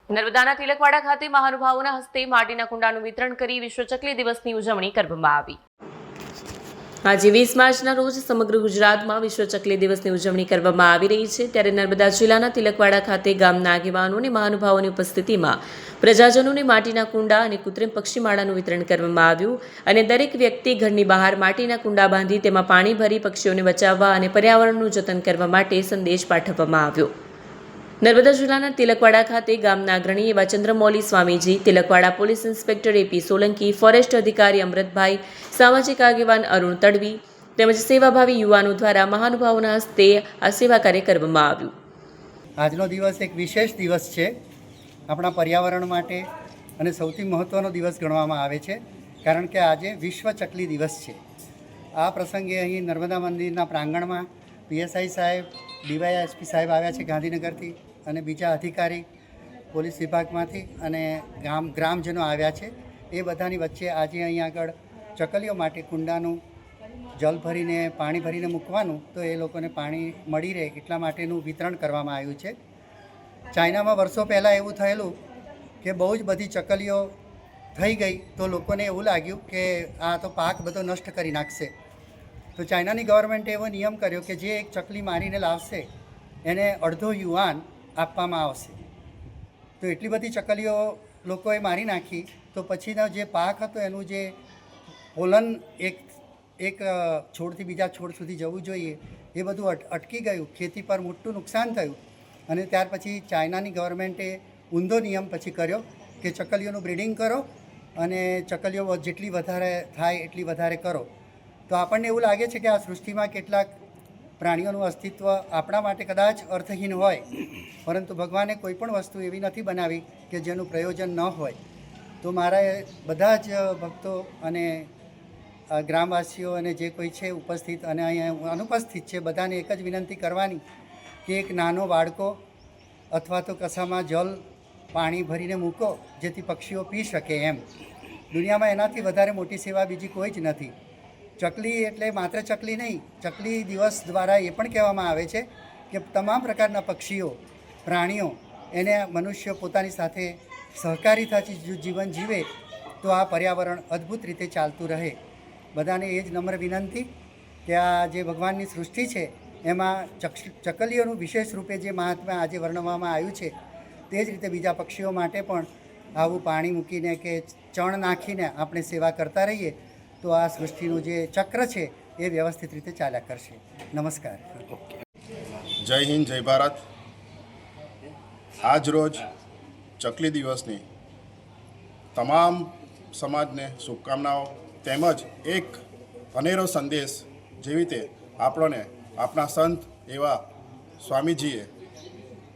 નર્મદાના તિલકવાડા ખાતે મહાનુભાવોના હસ્તે માટીના કુંડાનું વિતરણ કરી વિશ્વ ચકલી દિવસની ઉજવણી કરવામાં આવી। આજે 20 માર્ચના રોજ સમગ્ર ગુજરાતમાં વિશ્વ ચકલી દિવસની ઉજવણી કરવામાં આવી રહી છે। ત્યારે નર્મદા જિલ્લાના તિલકવાડા ખાતે ગામના આગેવાનો અને મહાનુભાવોની ઉપસ્થિતિમાં પ્રજાજનોને માટીના કુંડા અને કૃત્રિમ પક્ષીમાળાનું વિતરણ કરવામાં આવ્યું અને દરેક વ્યક્તિ ઘરની બહાર માટીના કુંડા બાંધી તેમાં પાણી ભરી પક્ષીઓને બચાવવા અને પર્યાવરણનું જતન કરવા માટે સંદેશ પાઠવવામાં આવ્યો। નર્મદા જિલ્લાના તિલકવાડા ખાતે ગામના અગ્રણી એવા Chandramouli Swamiji, Tilakwada police inspector AP Solanki, forest અધિકારી અમૃતભાઈ, સામાજિક આગેવાન અરુણ તડવી તેમજ સેવાભાવી યુવાનો દ્વારા મહાનુભાવોના હસ્તે આ સેવા કાર્ય કરવામાં આવ્યું। આજનો દિવસ એક વિશેષ દિવસ છે, આપણા પર્યાવરણ માટે અને સૌથી મહત્ત્વનો દિવસ ગણવામાં આવે છે, કારણ કે આજે વિશ્વ ચકલી દિવસ છે। આ પ્રસંગે અહીં નર્મદા મંદિરના પ્રાંગણમાં પીએસઆઈ સાહેબ, ડીવાયએસપી સાહેબ આવ્યા છે ગાંધીનગરથી અને બીજા અધિકારી પોલીસ વિભાગમાંથી અને ગ્રામજનો આવ્યા છે। એ બધાની વચ્ચે આજે અહીં આગળ ચકલીઓ માટે કુંડાનું જલ ભરીને પાણી ભરીને મૂકવાનું, તો એ લોકોને પાણી મળી રહે એટલા માટેનું વિતરણ કરવામાં આવ્યું છે। ચાઇનામાં વર્ષો પહેલાં એવું થયેલું કે બહુ જ બધી ચકલીઓ થઈ ગઈ, તો લોકોને એવું લાગ્યું કે આ તો પાક બધો નષ્ટ કરી નાખશે। તો ચાઇનાની ગવર્મેન્ટે એવો નિયમ કર્યો કે જે એક ચકલી મારીને લાવશે એને અડધો યુઆન આપવામાં આવશે। તો એટલી બધી ચકલીઓ લોકોએ મારી નાખી, તો પછીનો જે પાક હતો એનું જે પોલન એક છોડથી બીજા છોડ સુધી જવું જોઈએ એ બધું અટકી ગયું, ખેતી પર મોટું નુકસાન થયું। અને ત્યાર પછી ચાઇનાની ગવર્મેન્ટે ઊંધો નિયમ પછી કર્યો કે ચકલીઓનું બ્રીડિંગ કરો અને ચકલીઓ જેટલી વધારે થાય એટલી વધારે કરો। તો આપણને એવું લાગે છે કે આ સૃષ્ટિમાં કેટલાક પ્રાણીઓનું અસ્તિત્વ આપણા માટે કદાચ અર્થહીન હોય, પરંતુ ભગવાને કોઈ પણ વસ્તુ એવી નથી બનાવી કે જેનું પ્રયોજન ન હોય। તો મારા બધા જ ભક્તો અને ગ્રામવાસીઓ અને જે કોઈ છે ઉપસ્થિત અને અહીંયા અનુપસ્થિત છે બધાને એક જ વિનંતી કરવાની કે એક નાનો બાળકો અથવા તો કશામાં જલ પાણી ભરીને મૂકો જેથી પક્ષીઓ પી શકે એમ। દુનિયામાં એનાથી વધારે મોટી સેવા બીજી કોઈ જ નથી। ચકલી એટલે માત્ર ચકલી નહીં, ચકલી દિવસ દ્વારા એ પણ કહેવામાં આવે છે કે તમામ પ્રકારના પક્ષીઓ, પ્રાણીઓ એને મનુષ્ય પોતાની સાથે સહકારીતાથી જીવન જીવે તો આ પર્યાવરણ અદ્ભુત રીતે ચાલતું રહે। બધાને એ જ નમ્ર વિનંતી કે આ જે ભગવાનની સૃષ્ટિ છે એમાં ચકલીઓનું વિશેષ રૂપે જે મહાત્મ્ય આજે વર્ણવવામાં આવ્યું છે, તે જ રીતે બીજા પક્ષીઓ માટે પણ આવું પાણી મૂકીને કે ચણ નાખીને આપણે સેવા કરતા રહીએ તો આ સૃષ્ટિનું જે ચક્ર છે એ વ્યવસ્થિત રીતે ચાલ્યા કરશે। નમસ્કાર। જય હિન્દ, જય ભારત। આજ રોજ ચકલી દિવસની તમામ સમાજને શુભકામનાઓ તેમજ એક અનેરો સંદેશ જેવી રીતે આપણને આપણા સંત એવા સ્વામીજીએ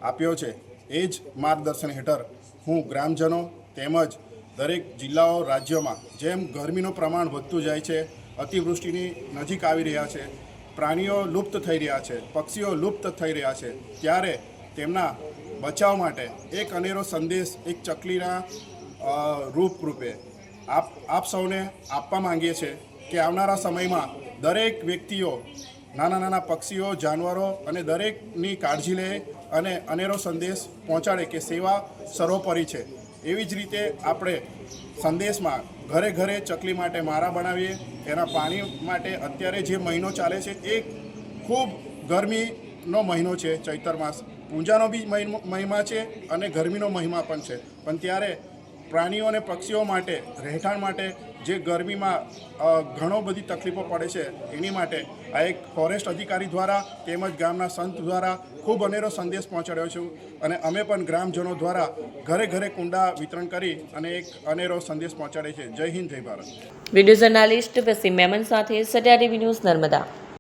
આપ્યો છે, એ જ માર્ગદર્શન હેઠળ હું ગ્રામજનો તેમજ દરેક જિલ્લાઓ રાજ્યોમાં જેમ ગરમીનું પ્રમાણ વધતું જાય છે, અતિવૃષ્ટિની નજીક આવી રહ્યા છે, પ્રાણીઓ લુપ્ત થઈ રહ્યા છે, પક્ષીઓ લુપ્ત થઈ રહ્યા છે, ત્યારે તેમના બચાવ માટે એક અનેરો સંદેશ એક ચકલીના રૂપે આપ સૌને આપવા માંગીએ છીએ કે આવનારા સમયમાં દરેક વ્યક્તિઓ નાના નાના પક્ષીઓ, જાનવરો અને દરેકની કાળજી લે અને અનેરો સંદેશ પહોંચાડે કે સેવા સર્વોપરી છે। એવી જ રીતે આપણે સંદેશમાં ઘરે ઘરે ચકલી માટે માળા બનાવીએ। એના પાણી માટે અત્યારે જે મહિનો ચાલે છે એ ખૂબ ગરમીનો મહિનો છે, ચૈત્ર માસ પૂજાનો બી મહિમા છે અને ગરમીનો મહિમા પણ છે, પણ ત્યારે પ્રાણીઓ અને પક્ષીઓ માટે રહેઠાણ માટે જે ગરમીમાં ઘણો બધી તકલીફો પડે છે, એની માટે આ એક ફોરેસ્ટ અધિકારી દ્વારા તેમજ ગામના સંત દ્વારા ખૂબ અનેરો સંદેશ પહોંચાડ્યો છું અને અમે પણ ગ્રામજનો દ્વારા ઘરે ઘરે કુંડા વિતરણ કરી અને એક અનેરો સંદેશ પહોંચાડે છે। જય હિન્દ, જય ભારત। વિડીયો જર્નાલિસ્ટ વસીમ મેમન સાથે સત્યા ટીવી ન્યૂઝ, નર્મદા।